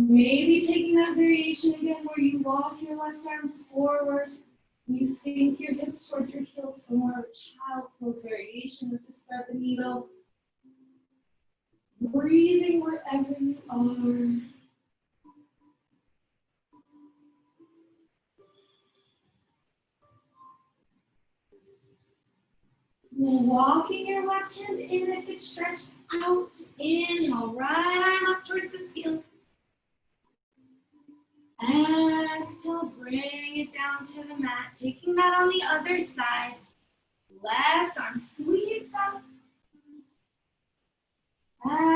Maybe taking that variation again where you walk your left arm forward. You sink your hips towards your heels for more of a child's pose variation with this thread the needle. Breathing wherever you are. Walking your left hand in if it's stretched out. Inhale, right arm up towards the ceiling. Exhale, bring it down to the mat. Taking that on the other side. Left arm sweeps up.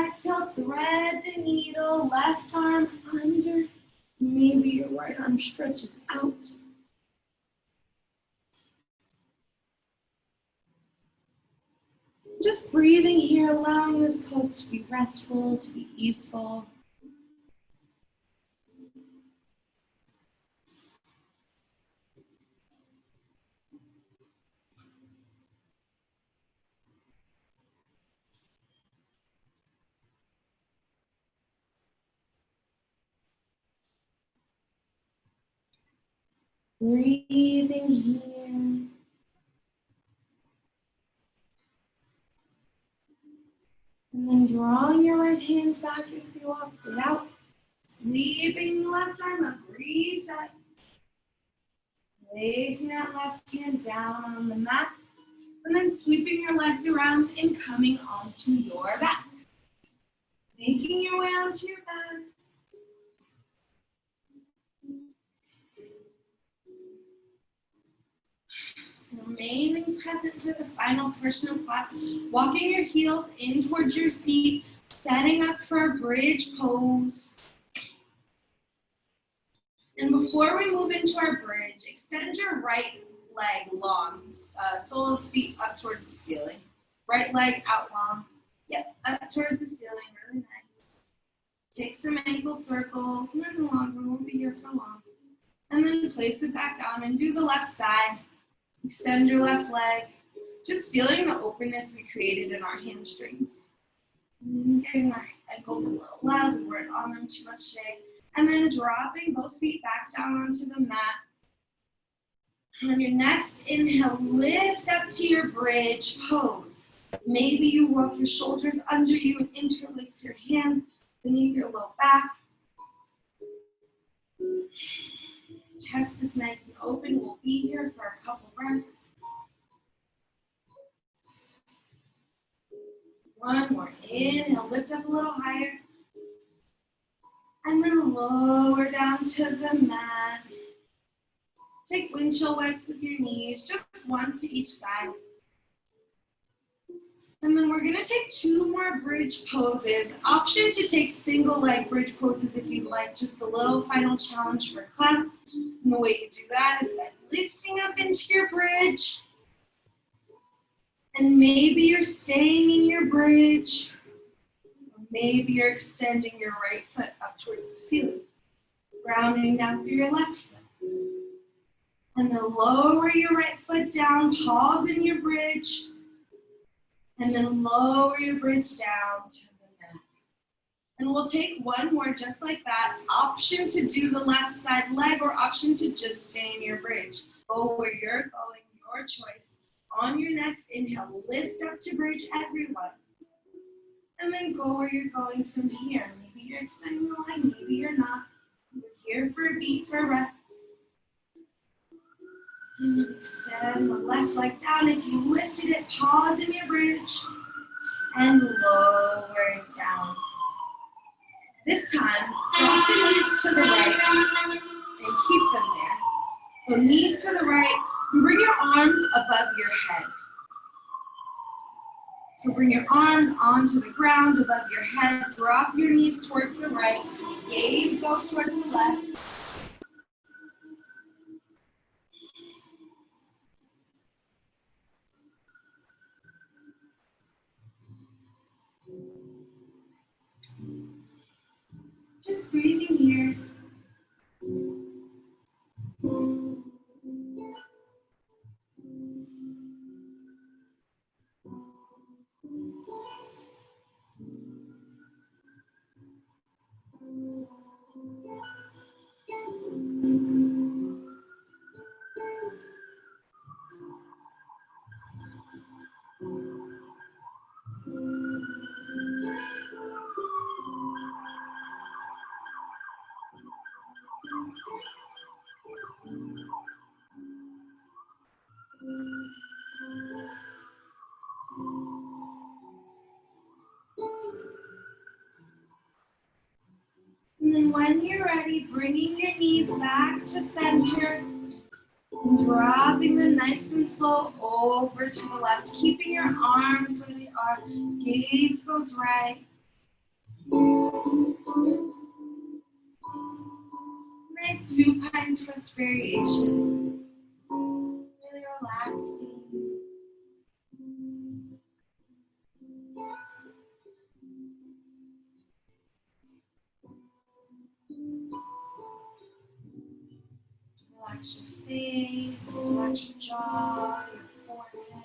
Exhale, thread the needle. Left arm under. Maybe your right arm stretches out. Just breathing here, allowing this pose to be restful, to be easeful. Breathing here. And then drawing your right hand back if you opted out. Sweeping the left arm up, reset. Placing that left hand down on the mat. And then sweeping your legs around and coming onto your back. Making your way onto your backs. remaining present for the final portion of class, walking your heels in towards your seat, setting up for a bridge pose. And before we move into our bridge, extend your right leg long, sole of the feet up towards the ceiling. Right leg out long. Yep, up towards the ceiling, really nice. Take some ankle circles, nothing long, we won't be here for long. And then place it back down and do the left side. Extend your left leg. Just feeling the openness we created in our hamstrings. Getting our ankles a little loud, we weren't on them too much today. And then dropping both feet back down onto the mat. And on your next inhale, lift up to your bridge pose. Maybe you walk your shoulders under you and interlace your hands beneath your low back. Chest is nice and open. We'll be here for a couple breaths. One more. Inhale, lift up a little higher. And then lower down to the mat. Take windshield wipes with your knees, just one to each side. And then we're gonna take 2 more bridge poses. Option to take single leg bridge poses if you'd like, just a little final challenge for class. And the way you do that is by lifting up into your bridge. And maybe you're staying in your bridge. Maybe you're extending your right foot up towards the ceiling, grounding down through your left heel. And then lower your right foot down, pause in your bridge, and then lower your bridge down to the mat. And we'll take one more just like that. Option to do the left side leg or option to just stay in your bridge. Go where you're going, your choice. On your next inhale, lift up to bridge, everyone. And then go where you're going from here. Maybe you're extending the leg, maybe you're not. You're here for a beat, for a breath. And then extend the left leg down. If you lifted it, pause in your bridge and lower it down. This time, drop the knees to the right and keep them there. So knees to the right, and bring your arms above your head. So bring your arms onto the ground above your head. Drop your knees towards the right. Gaze goes towards the left. Just breathing here. And then when you're ready, bringing your knees back to center and dropping them nice and slow over to the left, keeping your arms where they are. Gaze goes right. Nice supine twist variation. Really relaxing. Relax your face, relax your jaw, your forehead.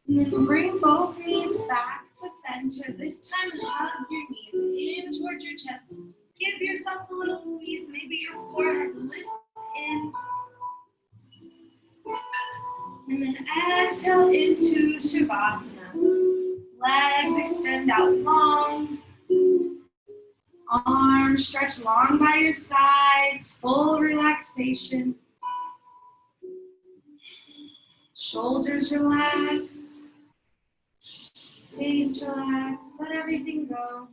And then bring both knees back to center. This time, hug your knees in towards your chest. Give yourself a little squeeze. Maybe your forehead lifts in. And then exhale into Shavasana. Legs extend out long. Arms stretch long by your sides, full relaxation. Shoulders relax, face relax, let everything go.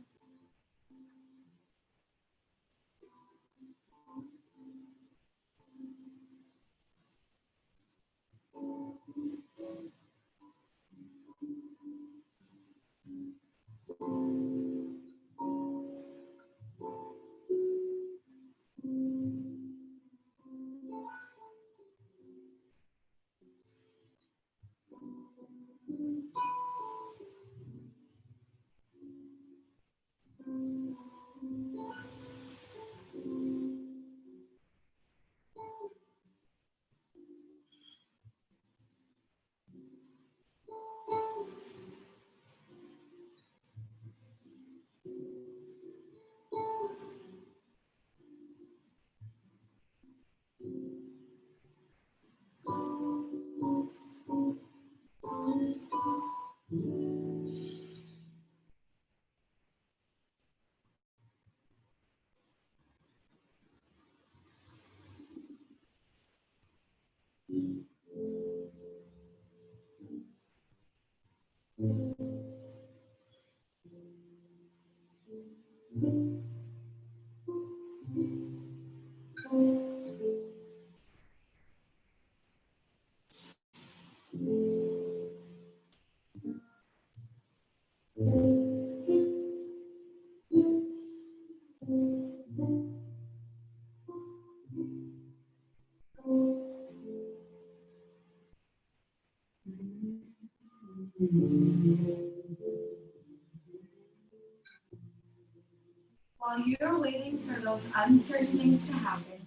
While you're waiting for those uncertain things to happen,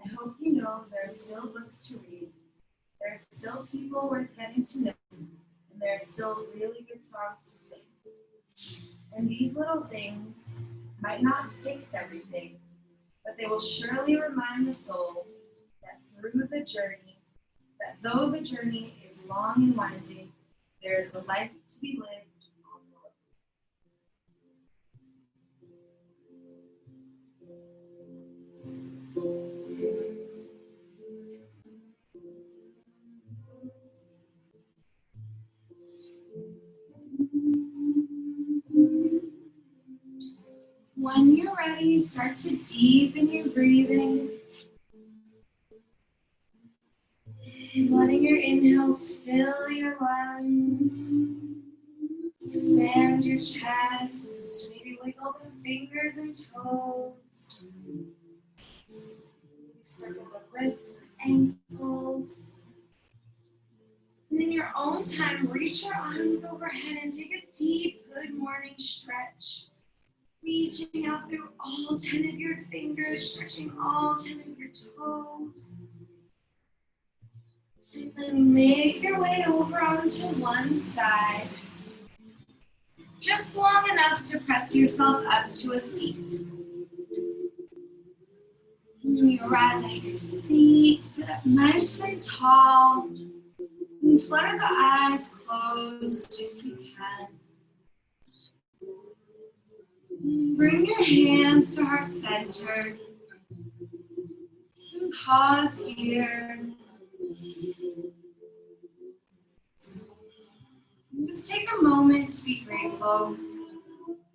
I hope you know there are still books to read, there are still people worth getting to know, and there are still really good songs to sing. And these little things might not fix everything, but they will surely remind the soul that through the journey, that though the journey is long and winding, there is a life to be lived on the way. When you're ready, start to deepen your breathing. Letting your inhales fill your lungs. Expand your chest. Maybe wiggle the fingers and toes. Circle the wrists and ankles. And in your own time, reach your arms overhead and take a deep good morning stretch. Reaching out through all 10 of your fingers, stretching all 10 of your toes. And then make your way over onto one side. Just long enough to press yourself up to a seat. And when you arrive at your seat, sit up nice and tall. And flutter the eyes closed if you can. Bring your hands to heart center. And pause here. And just take a moment to be grateful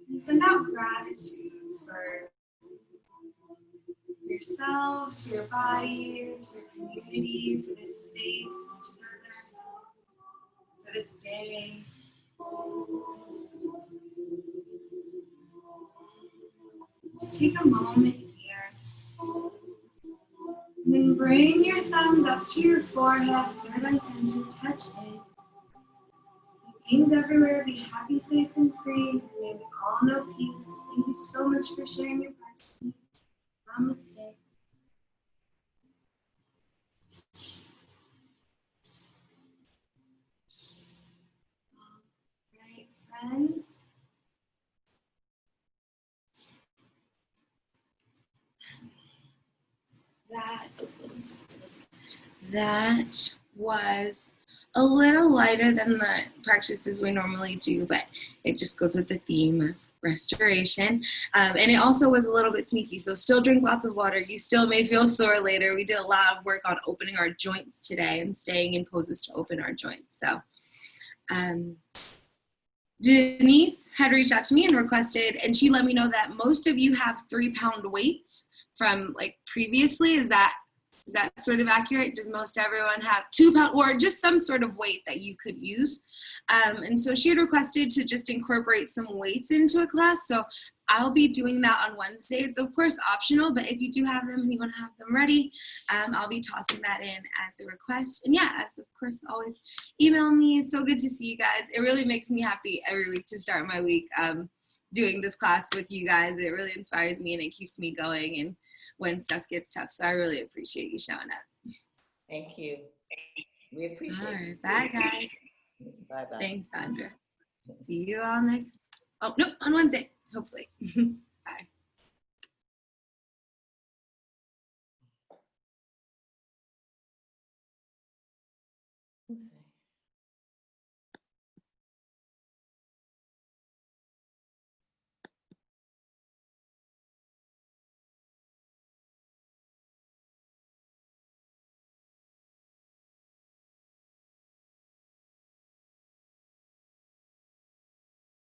and send out gratitude for yourselves, for your bodies, for your community, for this space together, for this day. Just take a moment here. And then bring your thumbs up to your forehead, third eye center, touch in. Beings everywhere, be happy, safe, and free. May we all know peace. Thank you so much for sharing your practice. Namaste. All right, friends. That was a little lighter than the practices we normally do, but it just goes with the theme of restoration. And it also was a little bit sneaky. So still drink lots of water. You still may feel sore later. We did a lot of work on opening our joints today and staying in poses to open our joints. So Denise had reached out to me and requested, and she let me know that most of you have 3-pound weights from like previously. Is that sort of accurate? Does most everyone have 2 pound or just some sort of weight that you could use? And so she had requested to just incorporate some weights into a class. So I'll be doing that on Wednesday. It's of course optional, but if you do have them and you want to have them ready, I'll be tossing that in as a request. And yeah, as of course, always email me. It's so good to see you guys. It really makes me happy every week to start my week doing this class with you guys. It really inspires me and it keeps me going and when stuff gets tough. So I really appreciate you showing up. Thank you. We appreciate All it. right, bye guys. Bye-bye. Thanks, Sandra. See you all next, oh, no, on Wednesday, hopefully.